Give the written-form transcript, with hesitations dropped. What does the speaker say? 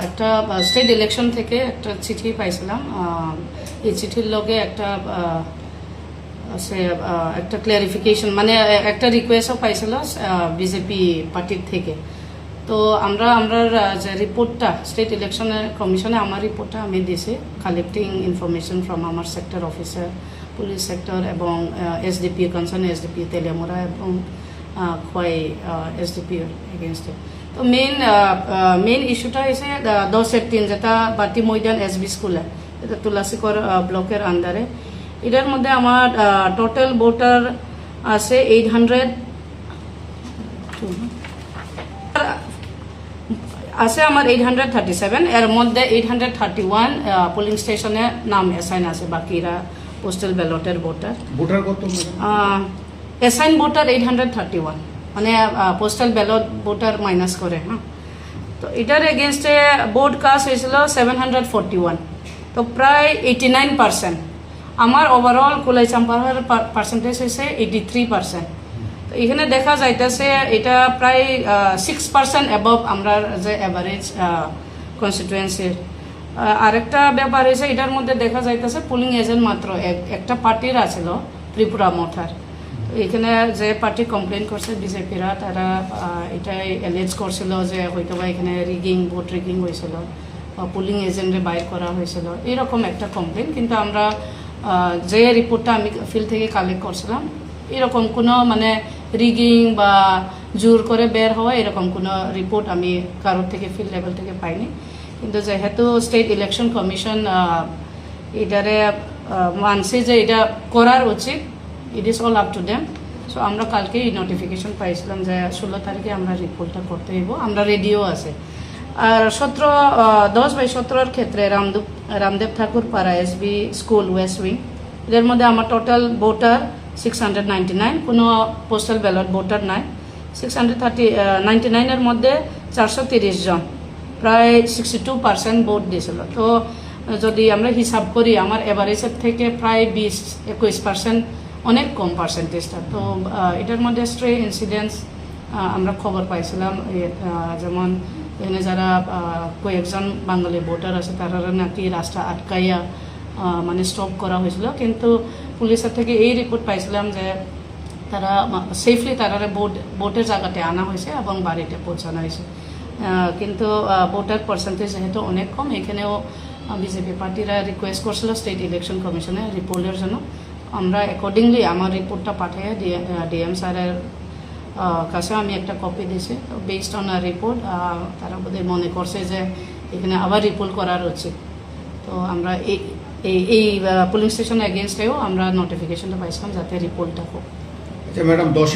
একটা state election থেকে একটা চিঠি পাইছিলাম। এই চিঠির লগে একটা একটা ক্লিয়ারিফিকেশন মানে একটা রিকোয়েস্টও পাইছিল বিজেপি পার্টির থেকে। তো আমরা যে রিপোর্টটা স্টেট ইলেকশনের কমিশনে আমার রিপোর্টটা আমি দিয়েছি, কালেক্টিং ইনফরমেশন ফ্রম আমার সেক্টর অফিসার, পুলিশ সেক্টর এবং এসডিপি কনসার্ন এসডিপি তেলিয়ামুড়া এবং খোয়াই এসডিপি এগেনস্টে। তো মেইন ইস্যুটা হয়েছে 10-3 যেটা বাতি ময়দান এসবি স্কুলে, এটা তুলাসিকর ব্লকের আন্ডারে। এটার মধ্যে আমার টোটাল ভোটার আছে 800 আছে আমার 837। এর মধ্যে 831 পোলিং স্টেশনে নাম অ্যাসাইন আছে, বাকিরা পোস্টাল ব্যালটের ভোটার। কত অ্যাসাইন ভোটার 831, মানে পোস্টাল ব্যালট ভোটার মাইনাস করে। হ্যাঁ, তো এটার এগেনস্টে ভোট কাস্ট হয়েছিল 741, তো প্রায় 89%। আমার ওভারঅল কুলাইচাম্পার পার্সেন্টেজ হয়েছে 83%। তো এখানে দেখা যাইতেছে এটা প্রায় 6% অ্যাবভ আমরা যে অ্যাভারেজ কনস্টিটুয়েন্সির। আরেকটা ব্যাপার হয়েছে, এটার মধ্যে দেখা যাইতেছে পোলিং এজেন্ট মাত্র একটা পার্টির আছিল, ত্রিপুরা মোথার। এখানে যে পার্টি কমপ্লেন করছে বিজেপিরা, তারা এটাই এলিজ করছিল যে হয়তো বা এখানে ভোট রিগিং হয়েছিল বা পোলিং এজেন্টে বাইর করা হয়েছিল, এরকম একটা কমপ্লেন। কিন্তু আমরা যে রিপোর্টটা আমি ফিল্ড থেকে কালেক্ট করছিলাম, এরকম কোনো মানে রিগিং বা জোর করে বের হওয়া এরকম কোনো রিপোর্ট আমি কারোর থেকে ফিল্ড লেভেল থেকে পাইনি। কিন্তু যেহেতু স্টেট ইলেকশন কমিশন এটারে মানছে যে এটা করার উচিত, it is all up to them. So আমরা কালকে এই নোটিফিকেশন পাইছিলাম যে 16 তারিখে আমরা রিপোর্টটা করতে হইব, আমরা রেডিও আছে। আর 10/17 ক্ষেত্রে রামদেব ঠাকুর পাড়া এসবি স্কুল ওয়েস্ট উইং, এর মধ্যে আমার টোটাল ভোটার 699, কোনো পোস্টাল ব্যালট ভোটার নাই। 699 এর মধ্যে 430 জন, প্রায় 62% ভোট দিয়েছিল। তো যদি আমরা হিসাব করি আমার এভারেজের থেকে প্রায় 20-21% অনেক কম পার্সেন্টেজটা। তো এটার মধ্যে স্ট্রে ইনসিডেন্টস আমরা খবর পাইছিলাম, যেমন এখানে যারা কয়েকজন বাঙালি ভোটার আছে তারা নাকি রাস্তা আটকাইয়া মানে স্টপ করা হয়েছিল। কিন্তু পুলিশের থেকে এই রিপোর্ট পাইছিলাম যে তারা সেফলি তারা ভোটের জায়গাতে আনা হয়েছে এবং বাড়িতে পৌঁছানো হয়েছে। কিন্তু ভোটার পার্সেন্টেজ যেহেতু অনেক কম, এখানেও বিজেপি পার্টিরা রিকোয়েস্ট করছিল স্টেট ইলেকশন কমিশনে রিপোর্টের জন্য। আমরা অ্যাকর্ডিংলি আমার রিপোর্টটা পাঠিয়ে ডিএম স্যারের কাছেও আমি একটা কপি দিয়েছি। তো বেসড অন আ রিপোর্ট তারা বোধহয় মনে করছে যে এখানে আবার রিপোর্ট করার উচিত। তো আমরা এই পোলিং স্টেশন এগেনস্টেও আমরা নোটিফিকেশনটা পাইছিলাম যাতে রিপোর্টটা হোক। আচ্ছা ম্যাডাম, 10